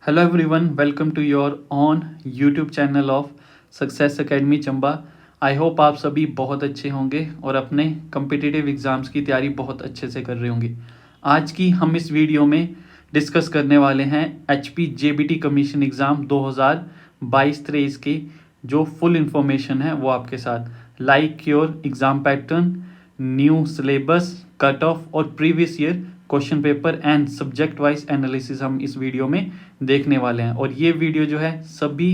Hello everyone, welcome to your own YouTube channel of Success Academy Chamba. I hope आप सभी बहुत अच्छे होंगे और अपने कम्पिटिटिव एग्ज़ाम्स की तैयारी बहुत अच्छे से कर रहे होंगे। आज की हम इस वीडियो में डिस्कस करने वाले हैं HP JBT कमीशन एग्ज़ाम 2022-23 की जो फुल इंफॉर्मेशन है वो आपके साथ like your exam pattern, new syllabus, cut off और previous year question paper and subject wise analysis हम इस वीडियो में देखने वाले हैं। और ये वीडियो जो है सभी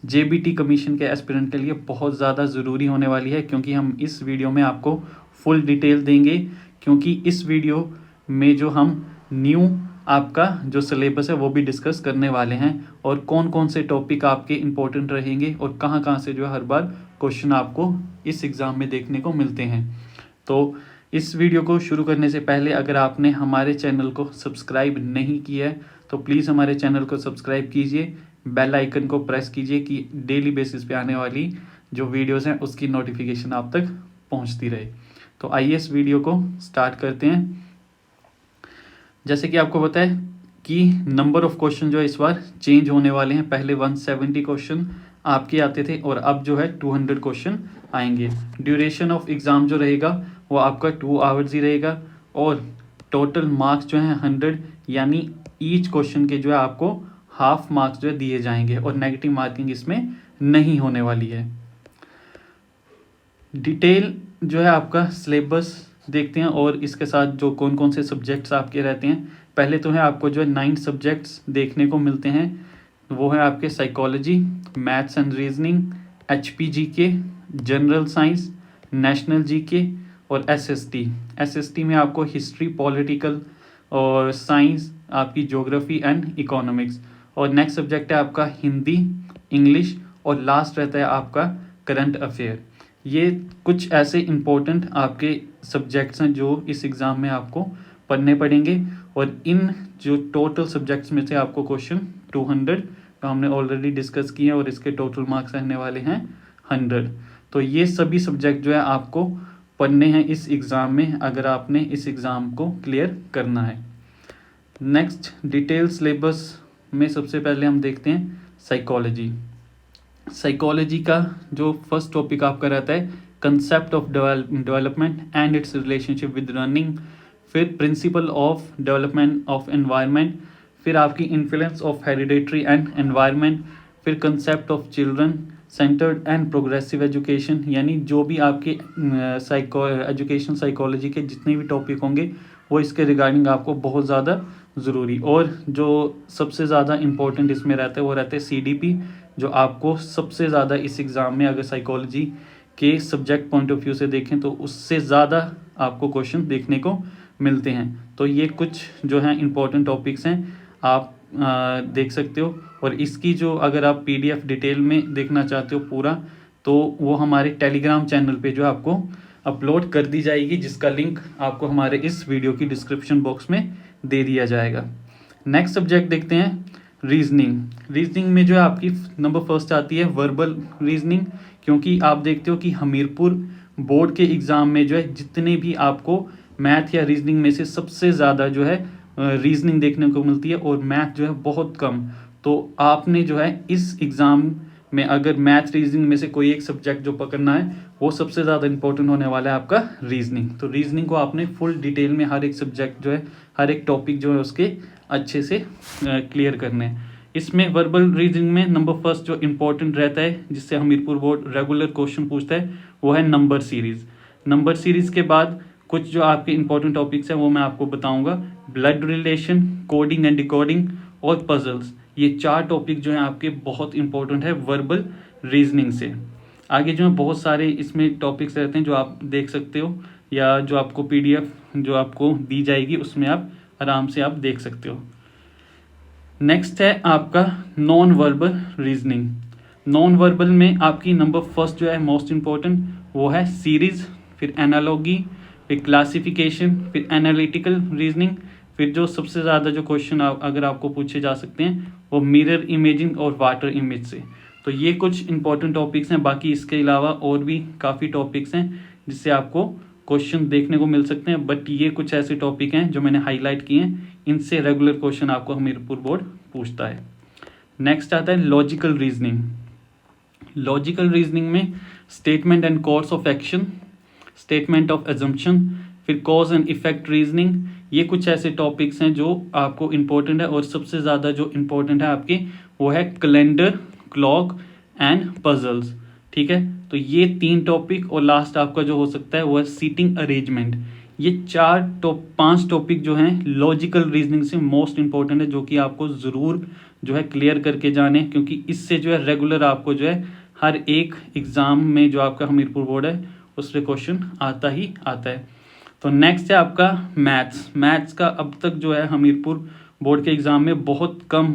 JBT कमीशन के एस्पिरेंट के लिए बहुत ज़्यादा ज़रूरी होने वाली है, क्योंकि हम इस वीडियो में आपको फुल डिटेल देंगे। क्योंकि इस वीडियो में जो हम न्यू आपका जो सिलेबस है वो भी डिस्कस करने वाले हैं और कौन कौन से टॉपिक आपके इम्पोर्टेंट रहेंगे और कहाँ कहाँ से जो है हर बार क्वेश्चन आपको इस एग्ज़ाम में देखने को मिलते हैं। तो इस वीडियो को शुरू करने से पहले अगर आपने हमारे चैनल को सब्सक्राइब नहीं किया है तो प्लीज़ हमारे चैनल को सब्सक्राइब कीजिए, बेल आइकन को प्रेस कीजिए कि डेली बेसिस पे आने वाली जो वीडियोस हैं उसकी नोटिफिकेशन आप तक पहुंचती रहे। तो आइए इस वीडियो को स्टार्ट करते हैं। जैसे कि आपको पता है कि नंबर ऑफ क्वेश्चन जो है इस बार चेंज होने वाले हैं। पहले 170 क्वेश्चन आपके आते थे और अब जो है 200 क्वेश्चन आएंगे। ड्यूरेशन ऑफ एग्ज़ाम जो रहेगा वो आपका 2 आवर्स ही रहेगा और टोटल मार्क्स जो हैं 100, यानी ईच क्वेश्चन के जो है आपको हाफ मार्क्स जो है दिए जाएंगे और नेगेटिव मार्किंग इसमें नहीं होने वाली है। डिटेल जो है आपका सिलेबस देखते हैं और इसके साथ जो कौन कौन से सब्जेक्ट्स आपके रहते हैं। पहले तो है आपको जो है 9 सब्जेक्ट्स देखने को मिलते हैं। वो है आपके psychology, maths and reasoning, HP GK, general science, national GK और SST में आपको हिस्ट्री, पॉलिटिकल और साइंस, आपकी ज्योग्राफी एंड इकोनॉमिक्स। और नेक्स्ट सब्जेक्ट है आपका हिंदी, इंग्लिश और लास्ट रहता है आपका करंट अफेयर। ये कुछ ऐसे इम्पोर्टेंट आपके सब्जेक्ट्स हैं जो इस एग्ज़ाम में आपको पढ़ने पड़ेंगे और इन जो टोटल सब्जेक्ट्स में से आपको क्वेश्चन 200 तो हमने ऑलरेडी डिस्कस किए और इसके टोटल मार्क्स रहने वाले हैं 100। तो ये सभी सब्जेक्ट जो है आपको पढ़ने हैं इस एग्ज़ाम में अगर आपने इस एग्ज़ाम को क्लियर करना है। नेक्स्ट डिटेल सिलेबस में सबसे पहले हम देखते हैं साइकोलॉजी का जो फर्स्ट टॉपिक आपका रहता है concept of development and its relationship with running, फिर principle of development of environment, फिर आपकी influence of hereditary and environment, फिर concept of children centred and progressive education, यानी जो भी आपके एजुकेशन साइकोलॉजी के जितने भी टॉपिक होंगे वो इसके रिगार्डिंग आपको बहुत ज़्यादा ज़रूरी। और जो सबसे ज़्यादा इम्पोर्टेंट इसमें रहता है वो रहता है CDP, जो आपको सबसे ज़्यादा इस एग्ज़ाम में अगर साइकोलॉजी के सब्जेक्ट पॉइंट ऑफ व्यू से देखें तो उससे ज़्यादा आपको क्वेश्चन देखने को मिलते हैं। तो ये कुछ जो हैं इम्पोर्टेंट टॉपिक्स हैं, आप देख सकते हो। और इसकी जो अगर आप PDF डिटेल में देखना चाहते हो पूरा, तो वो हमारे टेलीग्राम चैनल पे जो आपको अपलोड कर दी जाएगी, जिसका लिंक आपको हमारे इस वीडियो की डिस्क्रिप्शन बॉक्स में दे दिया जाएगा। नेक्स्ट सब्जेक्ट देखते हैं रीजनिंग में जो है आपकी नंबर फर्स्ट आती है वर्बल रीजनिंग, क्योंकि आप देखते हो कि हमीरपुर बोर्ड के एग्ज़ाम में जो है जितने भी आपको मैथ या रीजनिंग में से सबसे ज़्यादा जो है रीजनिंग देखने को मिलती है और मैथ जो है बहुत कम। तो आपने जो है इस एग्ज़ाम में अगर मैथ रीजनिंग में से कोई एक सब्जेक्ट जो पकड़ना है वो सबसे ज़्यादा इंपॉर्टेंट होने वाला है आपका रीजनिंग। तो रीजनिंग को आपने फुल डिटेल में हर एक सब्जेक्ट जो है हर एक टॉपिक जो है उसके अच्छे से क्लियर करने हैं। इसमें वर्बल रीजनिंग में नंबर फर्स्ट जो इम्पोर्टेंट रहता है जिससे हमीरपुर बोर्ड रेगुलर क्वेश्चन पूछता है वो है नंबर सीरीज़ के बाद कुछ जो आपके इंपॉर्टेंट टॉपिक्स हैं वो मैं आपको बताऊंगा। Blood relation, coding and decoding और पजल्स, ये 4 टॉपिक जो हैं आपके बहुत इंपॉर्टेंट है वर्बल रीजनिंग से। आगे जो है बहुत सारे इसमें टॉपिक्स रहते हैं जो आप देख सकते हो, या जो आपको PDF जो आपको दी जाएगी उसमें आप आराम से आप देख सकते हो। नेक्स्ट है आपका non verbal reasoning. Non verbal में आपकी नंबर फर्स्ट जो है मोस्ट इम्पॉर्टेंट वो है सीरीज, फिर एनालॉगी, फिर क्लासिफिकेशन, फिर एनालिटिकल रीजनिंग, फिर जो सबसे ज़्यादा जो क्वेश्चन अगर आपको पूछे जा सकते हैं वो मिरर इमेजिंग और वाटर इमेज से। तो ये कुछ इंपॉर्टेंट टॉपिक्स हैं। बाकी इसके अलावा और भी काफ़ी टॉपिक्स हैं जिससे आपको क्वेश्चन देखने को मिल सकते हैं, बट ये कुछ ऐसे टॉपिक हैं जो मैंने हाईलाइट किए हैं, इनसे रेगुलर क्वेश्चन आपको हमीरपुर बोर्ड पूछता है। नेक्स्ट आता है लॉजिकल रीजनिंग। लॉजिकल रीजनिंग में statement and course of action, statement of assumption, फिर कॉज एंड इफेक्ट रीजनिंग। ये कुछ ऐसे टॉपिक्स हैं जो आपको इम्पोर्टेंट है, और सबसे ज़्यादा जो इम्पोर्टेंट है आपके वो है कैलेंडर, क्लॉक एंड पजल्स। ठीक है, तो ये 3 टॉपिक, और लास्ट आपका जो हो सकता है वो है सीटिंग अरेंजमेंट। ये 5 टॉपिक जो हैं लॉजिकल रीजनिंग से मोस्ट इंपॉर्टेंट है, जो कि आपको ज़रूर जो है क्लियर करके जाने, क्योंकि इससे जो है रेगुलर आपको जो है हर एक एग्ज़ाम में जो आपका हमीरपुर बोर्ड है उससे क्वेश्चन आता ही आता है। तो नेक्स्ट है आपका मैथ्स। मैथ्स का अब तक जो है हमीरपुर बोर्ड के एग्ज़ाम में बहुत कम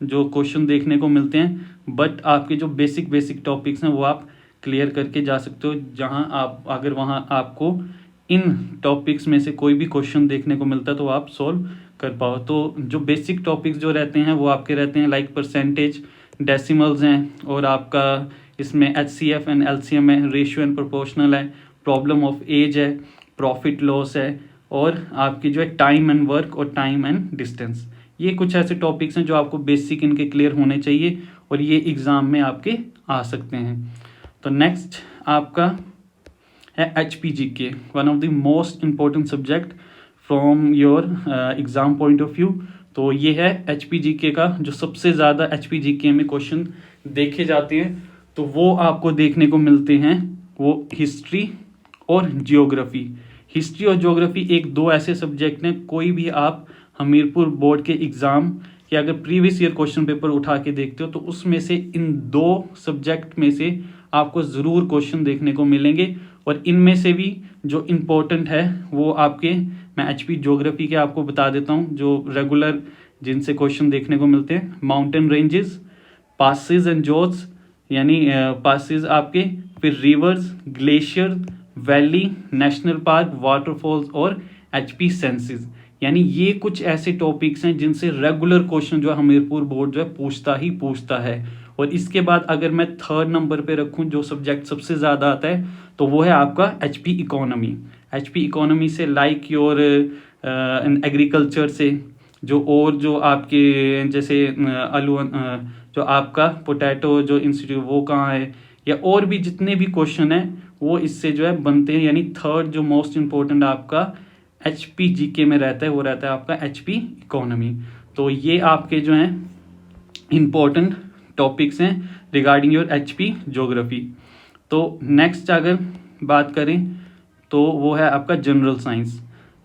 जो क्वेश्चन देखने को मिलते हैं, बट आपके जो बेसिक टॉपिक्स हैं वो आप क्लियर करके जा सकते हो, जहां आप अगर वहां आपको इन टॉपिक्स में से कोई भी क्वेश्चन देखने को मिलता है तो आप सॉल्व कर पाओ। तो जो बेसिक टॉपिक्स जो रहते हैं वो आपके रहते हैं लाइक परसेंटेज, डेसिमल्स हैं, और आपका इसमें HCF एंड LCM है, रेशियो एंड प्रोपोर्शनल है, प्रॉब्लम ऑफ एज है, प्रॉफिट लॉस है, और आपकी जो है टाइम एंड वर्क और टाइम एंड डिस्टेंस। ये कुछ ऐसे टॉपिक्स हैं जो आपको बेसिक इनके क्लियर होने चाहिए, और ये एग्ज़ाम में आपके आ सकते हैं। तो नेक्स्ट आपका है HPGK, one of the most important subject from your exam point of view. तो ये है HPGK का जो सबसे ज़्यादा HPGK में क्वेश्चन देखे जाते हैं, तो वो आपको देखने को मिलते हैं वो हिस्ट्री और जियोग्राफी। हिस्ट्री और जियोग्राफी एक 2 ऐसे सब्जेक्ट हैं, कोई भी आप हमीरपुर बोर्ड के एग्ज़ाम के अगर प्रीवियस ईयर क्वेश्चन पेपर उठा के देखते हो तो उसमें से इन 2 सब्जेक्ट में से आपको ज़रूर क्वेश्चन देखने को मिलेंगे, और इनमें से भी जो इम्पोर्टेंट है वो आपके, मैं HP ज्योग्राफी के आपको बता देता हूँ जो रेगुलर जिनसे क्वेश्चन देखने को मिलते हैं। माउंटेन रेंजेस, पासिस एंड जोट्स, यानी पासिस आपके, फिर reverse, glacier, valley, national park, waterfalls, और HP सेंसेस। यानी ये कुछ ऐसे टॉपिक्स हैं जिनसे रेगुलर क्वेश्चन जो है हमीरपुर बोर्ड जो है पूछता है। और इसके बाद अगर मैं 3rd नंबर पे रखूं जो सब्जेक्ट सबसे ज़्यादा आता है तो वो है आपका HP इकोनॉमी। HP इकोनॉमी से लाइक योर एग्रीकल्चर से जो, और जो आपके जैसे आलू, जो आपका पोटैटो जो इंस्टीट्यूट वो कहाँ है, या और भी जितने भी क्वेश्चन हैं वो इससे जो है बनते हैं। यानी 3rd जो मोस्ट इम्पोर्टेंट आपका HPGK में रहता है वो रहता है आपका HP इकोनॉमी। तो ये आपके जो हैं इम्पोर्टेंट टॉपिक्स हैं रिगार्डिंग योर HP ज्योग्राफी। तो नेक्स्ट अगर बात करें तो वो है आपका जनरल साइंस।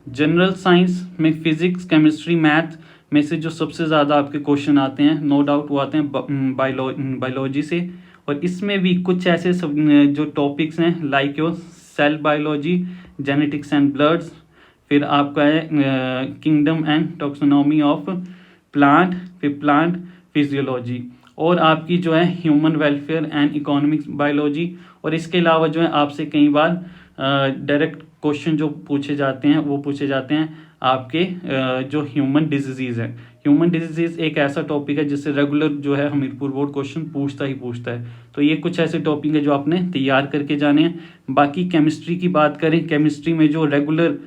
जनरल साइंस में फिजिक्स, केमिस्ट्री, मैथ में से जो सबसे ज़्यादा आपके क्वेश्चन आते हैं नो डाउट वो आते हैं बायोलॉजी से, और इसमें भी कुछ ऐसे सब जो टॉपिक्स हैं like your cell biology, genetics and bloods, फिर आपका है kingdom and taxonomy of plant, फिर प्लांट फिजियोलॉजी, और आपकी जो है human welfare and economics biology. और इसके अलावा जो है आपसे कई बार डायरेक्ट क्वेश्चन जो पूछे जाते हैं वो पूछे जाते हैं आपके जो ह्यूमन डिजीज़ है। ह्यूमन डिजीज़ एक ऐसा टॉपिक है जिससे रेगुलर जो है हमीरपुर बोर्ड क्वेश्चन पूछता है। तो ये कुछ ऐसे टॉपिक है जो आपने तैयार करके जाने हैं। बाकी केमिस्ट्री की बात करें, केमिस्ट्री में जो रेगुलर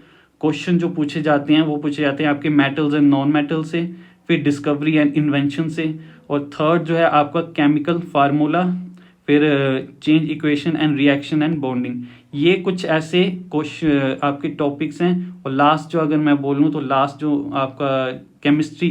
क्वेश्चन जो पूछे जाते हैं वो पूछे जाते हैं आपके मेटल्स एंड नॉन मेटल से, फिर डिस्कवरी एंड इन्वेंशन से, और 3rd जो है आपका केमिकल फार्मूला, फिर change equation and reaction and bonding. ये कुछ ऐसे क्वेश्चन आपके टॉपिक्स हैं। और लास्ट जो अगर मैं बोलूँ तो लास्ट जो आपका केमिस्ट्री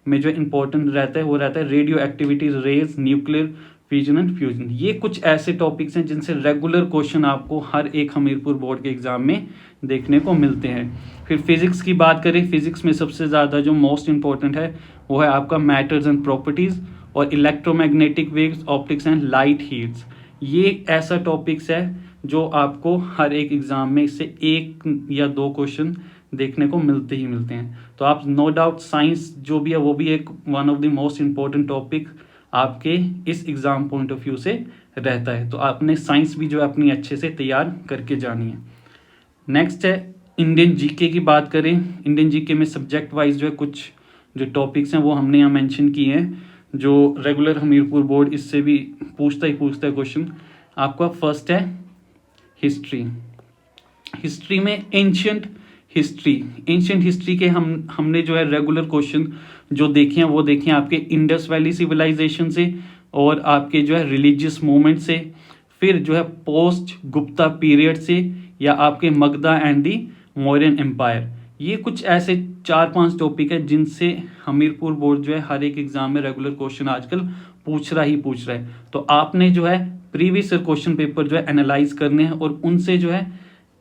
में जो इम्पोर्टेंट रहता है वो रहता है radioactivity, rays, nuclear fission and fusion. ये कुछ ऐसे टॉपिक्स हैं जिनसे रेगुलर क्वेश्चन आपको हर एक हमीरपुर बोर्ड के एग्जाम में देखने को मिलते हैं। फिर फिजिक्स की बात करें, फिजिक्स में सबसे ज़्यादा जो मोस्ट इम्पोर्टेंट है वो है आपका मैटर्स एंड प्रॉपर्टीज़, और electromagnetic waves, optics and light heats. ये ऐसा टॉपिक्स है जो आपको हर एक एग्जाम में से 1 या 2 क्वेश्चन देखने को मिलते ही मिलते हैं। तो आप नो डाउट साइंस जो भी है वो भी एक one of the most important topic आपके इस एग्ज़ाम पॉइंट ऑफ व्यू से रहता है। तो आपने साइंस भी जो है अपनी अच्छे से तैयार करके जानी है। नेक्स्ट है इंडियन जीके की बात करें। इंडियन जीके में सब्जेक्ट वाइज जो है कुछ जो टॉपिक्स हैं वो हमने यहाँ मेंशन किए हैं जो रेगुलर हमीरपुर बोर्ड इससे भी पूछता है क्वेश्चन। आपका फर्स्ट है हिस्ट्री। हिस्ट्री में एंशियंट हिस्ट्री के हमने जो है रेगुलर क्वेश्चन जो देखे हैं वो देखे हैं आपके इंडस वैली सिविलाइजेशन से और आपके जो है रिलीजियस मूवमेंट से, फिर जो है पोस्ट गुप्ता पीरियड से, या आपके Magadha and the Mauryan empire. ये कुछ ऐसे 4-5 टॉपिक है जिनसे हमीरपुर बोर्ड जो है हर एक एग्जाम में रेगुलर क्वेश्चन आजकल पूछ रहा है। तो आपने जो है प्रीवियस क्वेश्चन पेपर जो है एनालाइज करने हैं और उनसे जो है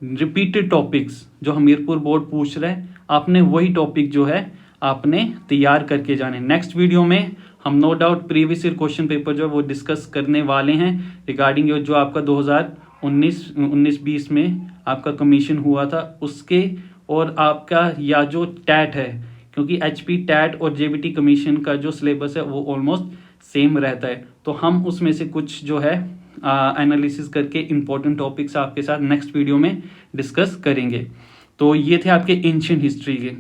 रिपीटेड टॉपिक्स जो हमीरपुर बोर्ड पूछ रहा है आपने वही टॉपिक जो है आपने तैयार करके जाने। नेक्स्ट वीडियो में हम no doubt previous year question paper जो है वो डिस्कस करने वाले हैं रिगार्डिंग जो आपका 2019-20 में आपका कमीशन हुआ था उसके, और आपका या जो टैट है, क्योंकि एचपी टैट और जेबीटी कमीशन का जो सिलेबस है वो ऑलमोस्ट सेम रहता है। तो हम उसमें से कुछ जो है एनालिसिस करके इंपॉर्टेंट टॉपिक्स आपके साथ नेक्स्ट वीडियो में डिस्कस करेंगे। तो ये थे आपके एंशिएंट हिस्ट्री के।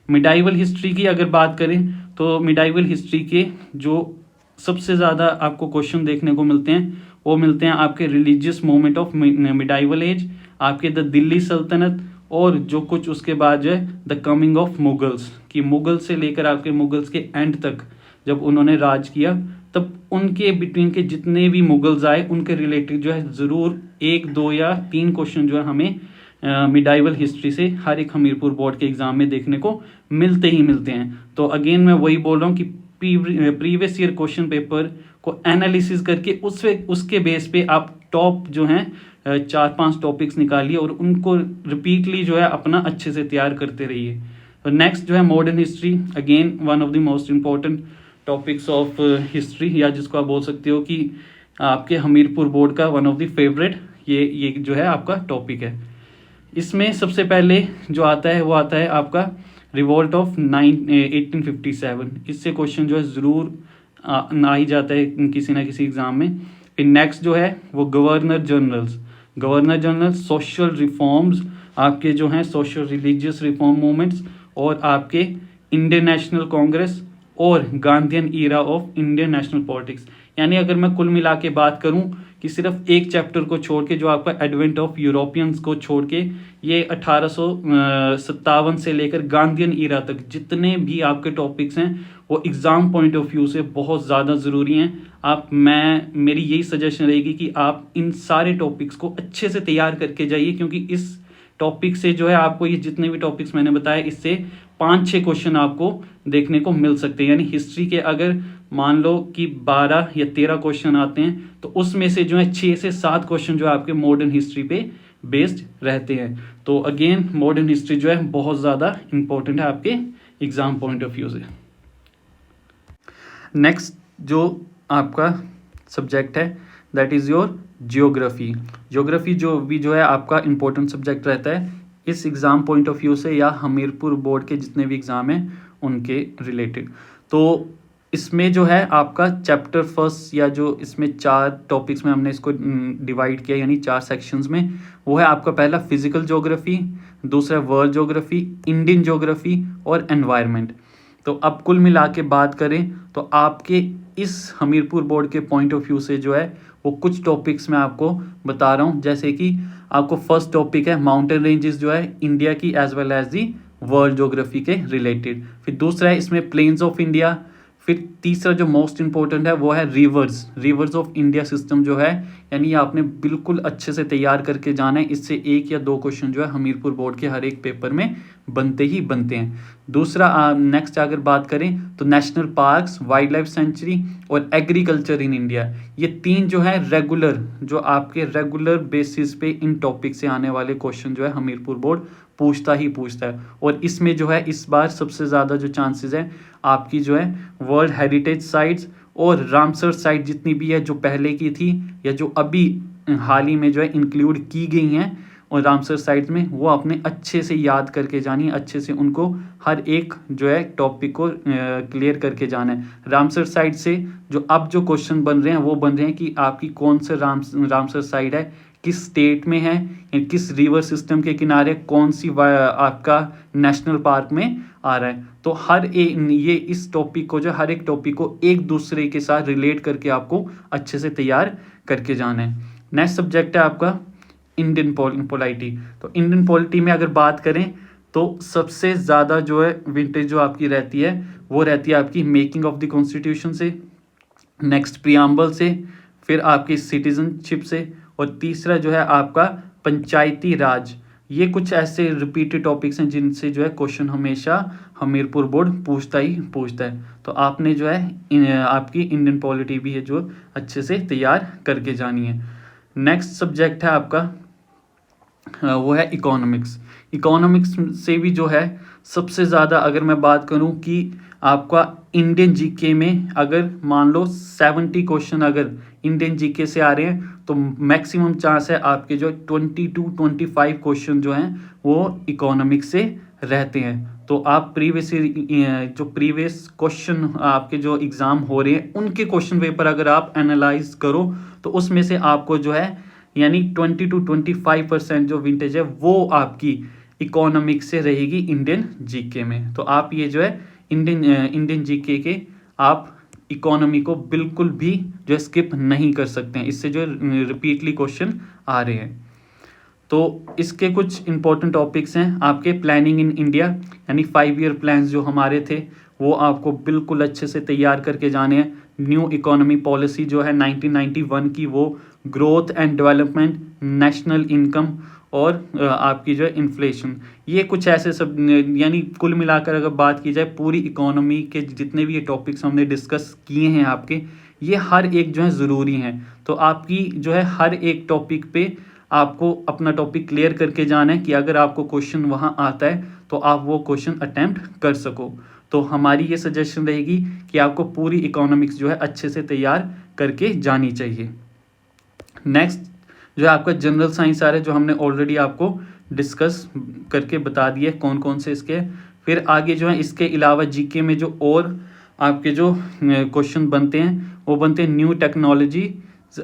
मिडाइवल हिस्ट्री की अगर बात करें तो मिडाइवल हिस्ट्री के जो सबसे ज़्यादा आपको क्वेश्चन देखने को मिलते हैं वो मिलते हैं आपके religious movement of medieval age, आपके द दिल्ली सल्तनत, और जो कुछ उसके बाद जो है द कमिंग ऑफ मुगल्स, कि मुगल से लेकर आपके मुगल्स के एंड तक जब उन्होंने राज किया तब उनके बिटवीन के जितने भी मुगल्स आए उनके रिलेटेड जो है ज़रूर 1, 2 या 3 क्वेश्चन जो है हमें मिडाइवल हिस्ट्री से हर एक हमीरपुर बोर्ड के एग्जाम में देखने को मिलते ही मिलते हैं। तो अगेन मैं वही बोल रहा हूँ कि प्रीवियस ईयर क्वेश्चन पेपर को एनालिसिस करके उसके बेस पे आप टॉप जो हैं 4-5 टॉपिक्स निकालिए और उनको रिपीटली जो है अपना अच्छे से तैयार करते रहिए। तो नेक्स्ट जो है modern history, again one of the most important topics of history, या जिसको आप बोल सकते हो कि आपके हमीरपुर बोर्ड का वन ऑफ द फेवरेट ये जो है आपका टॉपिक है। इसमें सबसे पहले जो आता है वो आता है आपका रिवोल्ट ऑफ 1857। इससे क्वेश्चन जो है ज़रूर आ ही जाता है किसी ना किसी एग्जाम में। फिर नेक्स्ट जो है वो गवर्नर जनरल सोशल रिफॉर्म्स, आपके जो हैं सोशल रिलीजियस रिफॉर्म मूवमेंट्स, और आपके इंडियन नेशनल कांग्रेस और Gandhian era of Indian national politics. यानी अगर मैं कुल मिला के बात करूं कि सिर्फ एक चैप्टर को छोड़ के जो आपका एडवेंट ऑफ यूरोपियंस को छोड़ के ये 1857 से लेकर गांधीयन ईरा तक जितने भी आपके टॉपिक्स हैं वो एग्जाम पॉइंट ऑफ व्यू से बहुत ज़्यादा ज़रूरी हैं। मेरी यही सजेशन रहेगी कि आप इन सारे टॉपिक्स को अच्छे से तैयार करके जाइए, क्योंकि इस टॉपिक से जो है आपको ये जितने भी टॉपिक्स मैंने बताया इससे 5-6 क्वेश्चन आपको देखने को मिल सकते हैं। यानी हिस्ट्री के अगर मान लो कि 12 या 13 क्वेश्चन आते हैं तो उसमें से जो है 6 से 7 क्वेश्चन जो है आपके मॉडर्न हिस्ट्री पे बेस्ड रहते हैं। तो अगेन मॉडर्न हिस्ट्री जो है बहुत ज़्यादा इंपॉर्टेंट है आपके एग्जाम पॉइंट ऑफ व्यू से। नेक्स्ट जो आपका सब्जेक्ट है दैट इज़ योर ज्योग्राफी जो है आपका इंपॉर्टेंट सब्जेक्ट रहता है इस एग्ज़ाम पॉइंट ऑफ व्यू से, या हमीरपुर बोर्ड के जितने भी एग्ज़ाम हैं उनके रिलेटेड। तो इसमें जो है आपका चैप्टर फर्स्ट, या जो इसमें 4 टॉपिक्स में हमने इसको डिवाइड किया यानी 4 सेक्शंस में, वो है आपका पहला फिजिकल ज्योग्राफी, दूसरा वर्ल्ड ज्योग्राफी, इंडियन ज्योग्राफी और एनवायरनमेंट। तो अब कुल मिला के बात करें तो आपके इस हमीरपुर बोर्ड के पॉइंट ऑफ व्यू से जो है वो कुछ टॉपिक्स मैं आपको बता रहा हूँ। जैसे कि आपको फर्स्ट टॉपिक है माउंटेन रेंजेस जो है इंडिया की as well as the world geography के रिलेटेड। फिर दूसरा है इसमें प्लेन्स ऑफ इंडिया। फिर तीसरा जो मोस्ट इंपॉर्टेंट है वो है रिवर्स ऑफ इंडिया सिस्टम जो है, यानी आपने बिल्कुल अच्छे से तैयार करके जाना है। इससे 1 या 2 क्वेश्चन जो है हमीरपुर बोर्ड के हर एक पेपर में बनते हैं। दूसरा नेक्स्ट अगर बात करें तो national parks, wild life sanctuary और एग्रीकल्चर इन इंडिया, ये 3 जो है जो आपके रेगुलर बेसिस पे इन टॉपिक से आने वाले क्वेश्चन जो है हमीरपुर बोर्ड पूछता है। और इसमें जो है इस बार सबसे ज़्यादा जो चांसेस है आपकी जो है वर्ल्ड हेरिटेज साइट्स और रामसर साइट जितनी भी है जो पहले की थी या जो अभी हाल ही में जो है इंक्लूड की गई हैं और रामसर साइट में, वो आपने अच्छे से याद करके जानी है, अच्छे से उनको हर एक जो है टॉपिक को क्लियर करके जाना है। रामसर साइट से जो अब जो क्वेश्चन बन रहे हैं वो बन रहे हैं कि आपकी कौन से रामसर साइट है, किस स्टेट में है, किस रिवर सिस्टम के किनारे, कौन सी आपका नेशनल पार्क में आ रहा है। तो ये इस टॉपिक को जो हर एक टॉपिक को एक दूसरे के साथ रिलेट करके आपको अच्छे से तैयार करके जाना है। नेक्स्ट सब्जेक्ट है आपका इंडियन पॉलिटी। तो इंडियन पॉलिटी में अगर बात करें तो सबसे ज़्यादा जो है विंटेज जो आपकी रहती है वो रहती है आपकी मेकिंग ऑफ द कॉन्स्टिट्यूशन से, नेक्स्ट प्रियम्बल से, फिर आपकी सिटीजनशिप से, और तीसरा जो है आपका पंचायती राज। ये कुछ ऐसे रिपीटेड टॉपिक्स हैं जिनसे जो है क्वेश्चन हमेशा हमीरपुर बोर्ड पूछता ही पूछता है। तो आपने जो है आपकी इंडियन पॉलिटी भी है जो अच्छे से तैयार करके जानी है। नेक्स्ट सब्जेक्ट है आपका वो है इकोनॉमिक्स। इकोनॉमिक्स से भी जो है सबसे ज़्यादा अगर मैं बात करूं कि आपका इंडियन जीके में अगर मान लो 70 क्वेश्चन अगर इंडियन जीके से आ रहे हैं तो मैक्सिमम चांस है आपके जो 20 to 25 क्वेश्चन जो हैं वो इकोनॉमिक्स से रहते हैं। तो आप प्रीवियस क्वेश्चन आपके जो एग्ज़ाम हो रहे हैं उनके क्वेश्चन पेपर अगर आप एनालाइज करो तो उसमें से आपको जो है यानी 20 to 25% जो विंटेज है वो आपकी इकोनॉमिक्स से रहेगी इंडियन जीके में। तो आप ये जो है इंडियन जीके के आप इकोनॉमी को बिल्कुल भी जो है स्किप नहीं कर सकते हैं, इससे जो रिपीटली क्वेश्चन आ रहे हैं। तो इसके कुछ इंपॉर्टेंट टॉपिक्स हैं आपके प्लानिंग इन इंडिया, यानी 5 ईयर प्लान जो हमारे थे वो आपको बिल्कुल अच्छे से तैयार करके जाने हैं। न्यू इकोनॉमी पॉलिसी जो है 1991 की वो growth and development, national income और आपकी जो है इन्फ्लेशन, ये कुछ ऐसे सब यानी कुल मिलाकर अगर बात की जाए पूरी इकोनॉमी के जितने भी ये टॉपिक्स हमने डिस्कस किए हैं आपके, ये हर एक जो है ज़रूरी हैं। तो आपकी जो है हर एक टॉपिक पे आपको अपना टॉपिक क्लियर करके जाना है कि अगर आपको क्वेश्चन वहाँ आता है तो आप वो क्वेश्चन अटैम्प्ट कर सको। तो हमारी ये सजेशन रहेगी कि आपको पूरी इकोनॉमिक्स जो है अच्छे से तैयार करके जानी चाहिए। नेक्स्ट जो है आपका जनरल साइंस आ रहा है जो हमने ऑलरेडी आपको डिस्कस करके बता दिए कौन कौन से इसके। फिर आगे जो है इसके अलावा जीके में जो और आपके जो क्वेश्चन बनते हैं वो बनते हैं न्यू टेक्नोलॉजी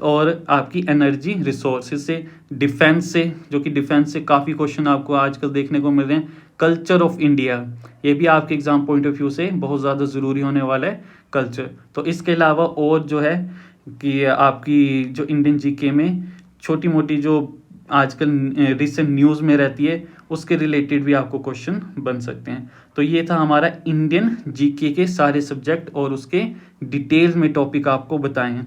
और आपकी एनर्जी रिसोर्सेज से, डिफेंस से, जो कि डिफेंस से काफ़ी क्वेश्चन आपको आजकल देखने को मिल रहे हैं। कल्चर ऑफ इंडिया, ये भी आपके एग्जाम पॉइंट ऑफ व्यू से बहुत ज़्यादा ज़रूरी होने वाला है कल्चर। तो इसके अलावा और जो है कि आपकी जो इंडियन जीके में छोटी मोटी जो आजकल रिसेंट न्यूज़ में रहती है उसके रिलेटेड भी आपको क्वेश्चन बन सकते हैं। तो ये था हमारा इंडियन जीके के सारे सब्जेक्ट और उसके डिटेल में टॉपिक आपको बताए हैं।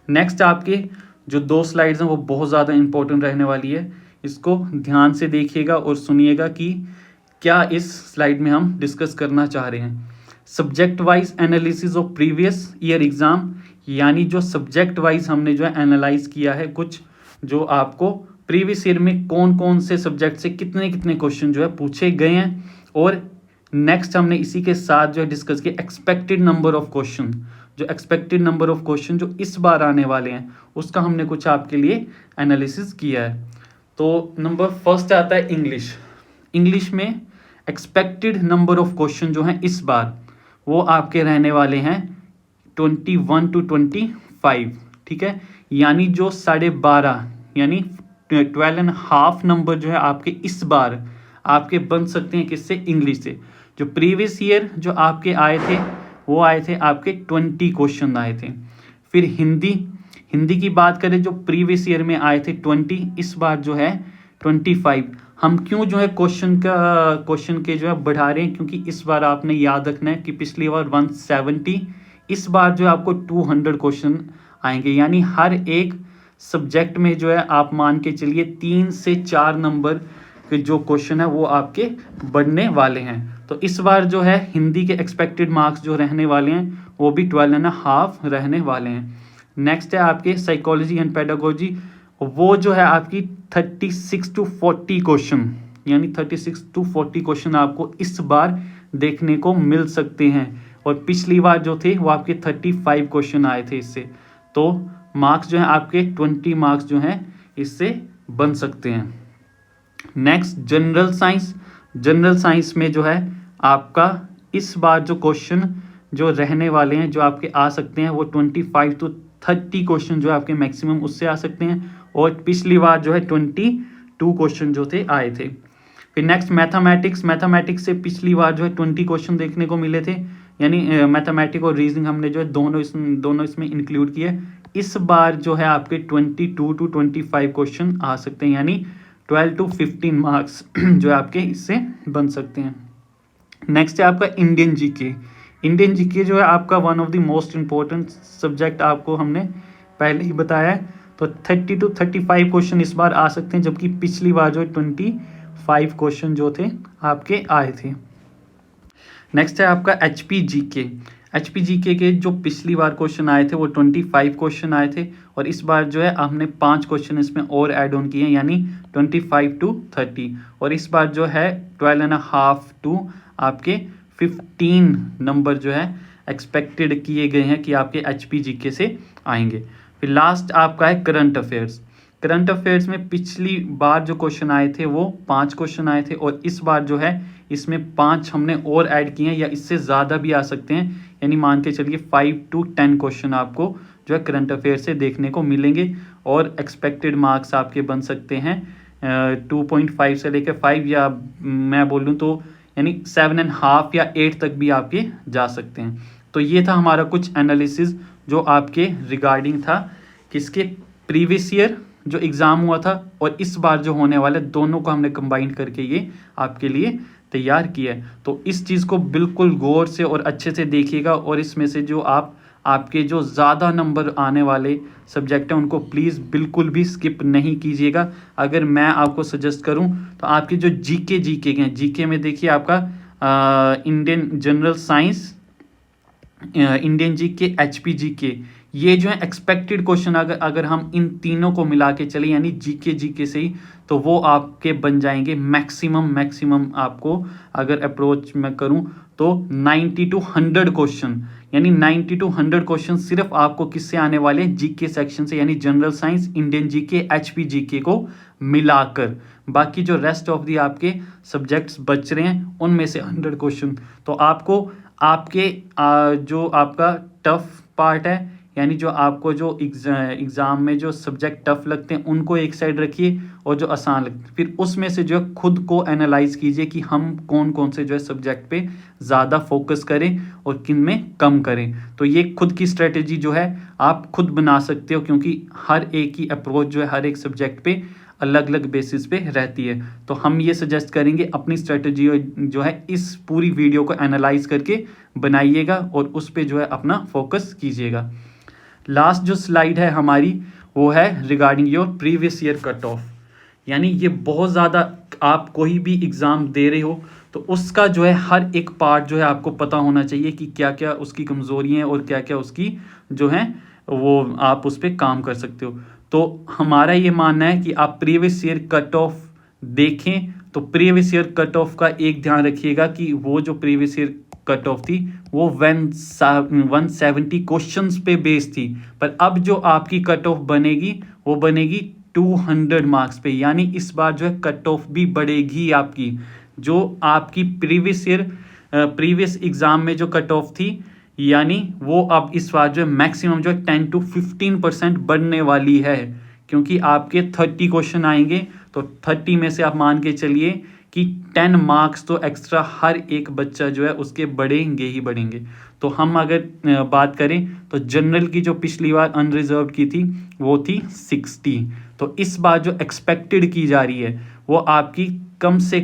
नेक्स्ट आपके जो 2 स्लाइड्स हैं वो बहुत ज़्यादा इंपॉर्टेंट रहने वाली है, इसको ध्यान से देखिएगा और सुनिएगा कि क्या इस स्लाइड में हम डिस्कस करना चाह रहे हैं। Subject wise analysis of previous year exam, यानी जो सब्जेक्ट वाइज हमने जो है एनालाइज किया है कुछ जो आपको प्रीवियस ईयर में कौन कौन से सब्जेक्ट से कितने कितने क्वेश्चन जो है पूछे गए हैं। और नेक्स्ट हमने इसी के साथ जो है डिस्कस किया एक्सपेक्टेड नंबर ऑफ क्वेश्चन, जो एक्सपेक्टेड नंबर ऑफ क्वेश्चन जो इस बार आने वाले हैं उसका हमने कुछ आपके लिए एनालिसिस किया है। तो नंबर फर्स्ट आता है इंग्लिश। इंग्लिश में एक्सपेक्टेड नंबर ऑफ क्वेश्चन जो हैं इस बार वो आपके रहने वाले हैं 21 to 25, ठीक है। यानी जो 12.5 यानी 12.5 नंबर जो है आपके इस बार आपके बन सकते हैं किससे, इंग्लिश से। जो प्रीवियस ईयर जो आपके आए थे वो आए थे आपके 20 क्वेश्चन आए थे। फिर हिंदी की बात करें जो प्रीवियस ईयर में आए थे 20, इस बार जो है 25। हम क्यों जो है क्वेश्चन के जो है बढ़ा रहे हैं, क्योंकि इस बार आपने याद रखना है कि पिछली बार 170, इस बार जो है आपको 200 क्वेश्चन आएंगे। यानी हर एक सब्जेक्ट में जो है आप मान के चलिए 3 से 4 नंबर के जो क्वेश्चन है वो आपके बढ़ने वाले हैं। तो इस बार जो है हिंदी के एक्सपेक्टेड मार्क्स जो रहने वाले हैं वो भी 12.5 रहने वाले हैं। नेक्स्ट है आपके साइकोलॉजी एंड पेडागोजी, वो जो है आपकी 36 to 40 क्वेश्चन, यानी 36 to 40 क्वेश्चन आपको इस बार देखने को मिल सकते हैं। और पिछली बार जो थे वो आपके 35 क्वेश्चन आए थे इससे। तो मार्क्स जो हैं आपके 20 मार्क्स जो हैं इससे बन सकते हैं। Next general science. General science में जो है आपका इस बार जो क्वेश्चन जो रहने वाले हैं जो आपके आ सकते हैं वो 25 to 30 क्वेश्चन जो आपके मैक्सिमम उससे आ सकते हैं। और पिछली बार जो है 22 क्वेश्चन जो थे आए थे। फिर नेक्स्ट मैथमेटिक्स। मैथमेटिक्स से पिछली बार जो है 20 क्वेश्चन देखने को मिले थे, यानी मैथमेटिक्स और रीजनिंग हमने जो है दोनों इसमें इंक्लूड किए। इस बार जो है आपके 22 to 25 क्वेश्चन आ सकते हैं, यानी 12 to 15 मार्क्स जो है आपके इससे बन सकते हैं। नेक्स्ट है आपका इंडियन जीके। इंडियन जीके जो है आपका one of the most important subject, आपको हमने पहले ही बताया है। तो 30 to 35 क्वेश्चन इस बार आ सकते हैं, जबकि पिछली बार जो 25 क्वेश्चन जो थे आपके आए थे। नेक्स्ट है आपका HPGK। HPGK के जो पिछली बार क्वेश्चन आए थे वो 25 क्वेश्चन आए थे, और इस बार जो है हमने 5 क्वेश्चन इसमें और ऐड ऑन किए हैं, यानी 25 to 30, और इस बार जो है 12.5 to आपके 15 नंबर जो है एक्सपेक्टेड किए गए हैं कि आपके HPGK से आएंगे। फिर लास्ट आपका है करंट अफेयर्स। करंट अफेयर्स में पिछली बार जो क्वेश्चन आए थे वो 5 क्वेश्चन आए थे, और इस बार जो है इसमें 5 हमने और ऐड किए हैं, या इससे ज़्यादा भी आ सकते हैं, यानी मान के चलिए 5 to 10 क्वेश्चन आपको जो है करंट अफेयर से देखने को मिलेंगे, और एक्सपेक्टेड मार्क्स आपके बन सकते हैं 2.5 से लेकर 5, या मैं बोलूँ तो यानी 7.5 या 8 तक भी आपके जा सकते हैं। तो ये था हमारा कुछ एनालिसिस जो आपके रिगार्डिंग था किसके प्रीवियस ईयर जो एग्ज़ाम हुआ था और इस बार जो होने वाले, दोनों को हमने कंबाइन करके ये आपके लिए तैयार किया है। तो इस चीज़ को बिल्कुल गौर से और अच्छे से देखिएगा, और इसमें से जो आपके जो ज़्यादा नंबर आने वाले सब्जेक्ट हैं उनको प्लीज़ बिल्कुल भी स्किप नहीं कीजिएगा। अगर मैं आपको सजेस्ट करूं तो आपके जो जीके हैं, जीके में देखिए आपका Indian general science, Indian GK, HPGK, ये जो है एक्सपेक्टेड क्वेश्चन अगर हम इन तीनों को मिला के चले, यानी जीके से ही, तो वो आपके बन जाएंगे मैक्सिमम आपको अगर अप्रोच मैं करूं तो 90 to 100 क्वेश्चन, यानी 90 to 100 क्वेश्चन सिर्फ आपको किससे आने वाले हैं, जीके सेक्शन से, यानी general science, Indian GK, HPGK को मिलाकर। बाकी जो रेस्ट ऑफ दी आपके सब्जेक्ट्स बच रहे हैं उनमें से 100 क्वेश्चन। तो आपको आपके जो आपका टफ पार्ट है, यानी जो आपको जो एग्ज़ाम में जो सब्जेक्ट टफ लगते हैं उनको एक साइड रखिए, और जो आसान लगते हैं फिर उसमें से जो है खुद को एनालाइज कीजिए कि हम कौन कौन से जो है सब्जेक्ट पे ज़्यादा फोकस करें और किन में कम करें। तो ये खुद की स्ट्रेटेजी जो है आप खुद बना सकते हो, क्योंकि हर एक की अप्रोच जो है हर एक सब्जेक्ट पे अलग अलग बेसिस पे रहती है। तो हम ये सजेस्ट करेंगे अपनी स्ट्रेटजी जो है इस पूरी वीडियो को एनालाइज करके बनाइएगा, और उस पे जो है अपना फोकस कीजिएगा। लास्ट जो स्लाइड है हमारी वो है regarding your previous year cut off, यानी ये बहुत ज़्यादा, आप कोई भी एग्ज़ाम दे रहे हो तो उसका जो है हर एक पार्ट जो है आपको पता होना चाहिए कि क्या क्या उसकी कमज़ोरियाँ हैं और क्या क्या उसकी जो है वो आप उस पर काम कर सकते हो। तो हमारा ये मानना है कि आप प्रीवियस ईयर कट ऑफ देखें, तो प्रीवियस ईयर कट ऑफ का एक ध्यान रखिएगा कि वो जो प्रीवियस ईयर कट ऑफ थी वो 170 क्वेश्चंस पे बेस थी, पर अब जो आपकी कट ऑफ बनेगी वो बनेगी 200 मार्क्स पे, यानी इस बार जो है कट ऑफ भी बढ़ेगी आपकी। जो आपकी प्रीवियस एग्जाम में जो कट ऑफ थी, यानी वो अब इस बार जो है मैक्सिमम जो है 10 to 15% बढ़ने वाली है, क्योंकि आपके 30 क्वेश्चन आएंगे, तो 30 में से आप मान के चलिए कि 10 मार्क्स तो एक्स्ट्रा हर एक बच्चा जो है उसके बढ़ेंगे ही बढ़ेंगे। तो हम अगर बात करें तो जनरल की जो पिछली बार अनरिजर्व की थी वो थी 60, तो इस बार जो एक्सपेक्टेड की जा रही है वो आपकी कम से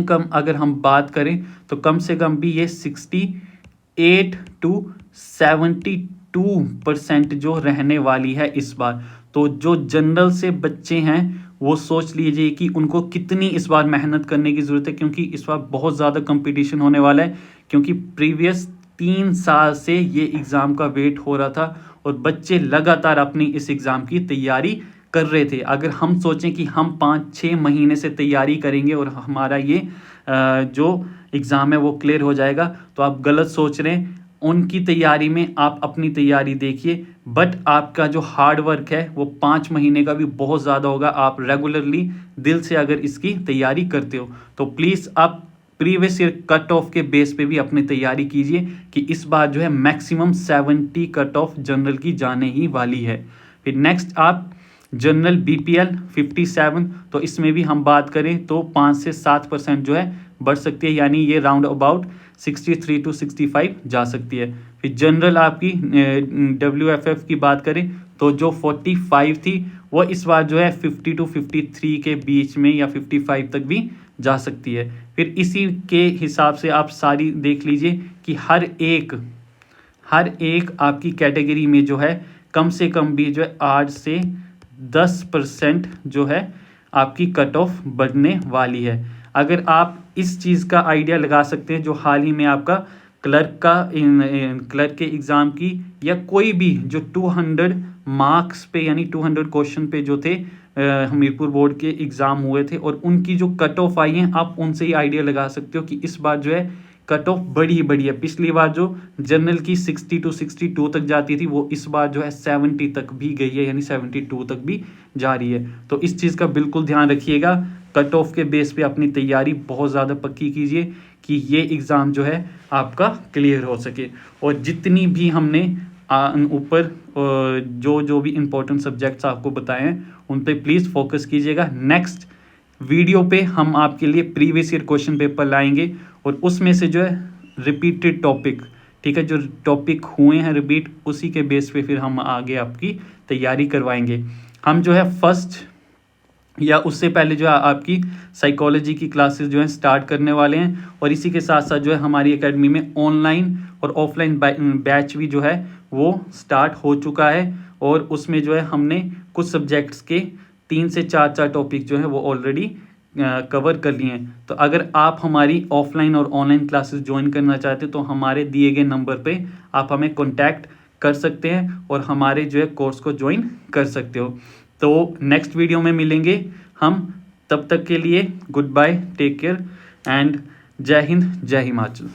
कम अगर हम बात करें तो कम से कम भी ये 68 to 72% जो रहने वाली है इस बार। तो जो जनरल से बच्चे हैं वो सोच लीजिए कि उनको कितनी इस बार मेहनत करने की ज़रूरत है, क्योंकि इस बार बहुत ज़्यादा कंपटीशन होने वाला है, क्योंकि प्रीवियस 3 साल से ये एग्ज़ाम का वेट हो रहा था और बच्चे लगातार अपनी इस एग्ज़ाम की तैयारी कर रहे थे। अगर हम सोचें कि हम 5-6 महीने से तैयारी करेंगे और हमारा ये जो एग्ज़ाम है वो क्लियर हो जाएगा, तो आप गलत सोच रहे हैं। उनकी तैयारी में आप अपनी तैयारी देखिए, बट आपका जो हार्ड वर्क है वो 5 महीने का भी बहुत ज़्यादा होगा। आप रेगुलरली दिल से अगर इसकी तैयारी करते हो तो प्लीज़ आप प्रीवियस ईयर कट ऑफ के बेस पे भी अपनी तैयारी कीजिए कि इस बार जो है मैक्सिमम 70 कट ऑफ जनरल की जाने ही वाली है। फिर नेक्स्ट आप जनरल BPL 57, तो इसमें भी हम बात करें तो 5 से 7% जो है बढ़ सकती है, यानी ये राउंड अबाउट 63 to 65 जा सकती है। फिर जनरल आपकी WFF की बात करें तो जो 45 थी वो इस बार जो है 50 to 53 के बीच में या 55 तक भी जा सकती है। फिर इसी के हिसाब से आप सारी देख लीजिए कि हर एक आपकी कैटेगरी में जो है कम से कम भी जो है 8 से 10% जो है आपकी कट ऑफ बढ़ने वाली है। अगर आप इस चीज़ का आइडिया लगा सकते हैं जो हाल ही में आपका क्लर्क के एग्ज़ाम की या कोई भी जो 200 मार्क्स पे यानी 200 क्वेश्चन पे जो थे हमीरपुर बोर्ड के एग्ज़ाम हुए थे और उनकी जो कट ऑफ आई हैं, आप उनसे ही आइडिया लगा सकते हो कि इस बार जो है कट ऑफ बड़ी है। पिछली बार जो जनरल की 60 to 62 तक जाती थी वो इस बार जो है 70 तक भी गई है, यानी 72 तक भी जा रही है। तो इस चीज़ का बिल्कुल ध्यान रखिएगा। कट ऑफ के बेस पे अपनी तैयारी बहुत ज़्यादा पक्की कीजिए कि ये एग्ज़ाम जो है आपका क्लियर हो सके। और जितनी भी हमने ऊपर जो भी इम्पोर्टेंट सब्जेक्ट्स आपको बताए हैं उन पे प्लीज़ फोकस कीजिएगा। नेक्स्ट वीडियो पे हम आपके लिए प्रीवियस ईयर क्वेश्चन पेपर लाएंगे और उसमें से जो है रिपीटेड टॉपिक, ठीक है, जो टॉपिक हुए हैं रिपीट, उसी के बेस पे फिर हम आगे आपकी तैयारी करवाएंगे। हम जो है फर्स्ट या उससे पहले जो है आपकी साइकोलॉजी की क्लासेस जो है स्टार्ट करने वाले हैं और इसी के साथ साथ जो है हमारी एकेडमी में ऑनलाइन और ऑफलाइन बैच भी जो है वो स्टार्ट हो चुका है और उसमें जो है हमने कुछ सब्जेक्ट्स के 3 से 4 टॉपिक जो है वो ऑलरेडी कवर कर लिए हैं। तो अगर आप हमारी ऑफलाइन और ऑनलाइन क्लासेस ज्वाइन करना चाहते हैं तो हमारे दिए गए नंबर पे आप हमें कॉन्टैक्ट कर सकते हैं और हमारे जो है कोर्स को ज्वाइन कर सकते हो। तो नेक्स्ट वीडियो में मिलेंगे हम, तब तक के लिए good bye, take care and जय हिंद, जय हिमाचल।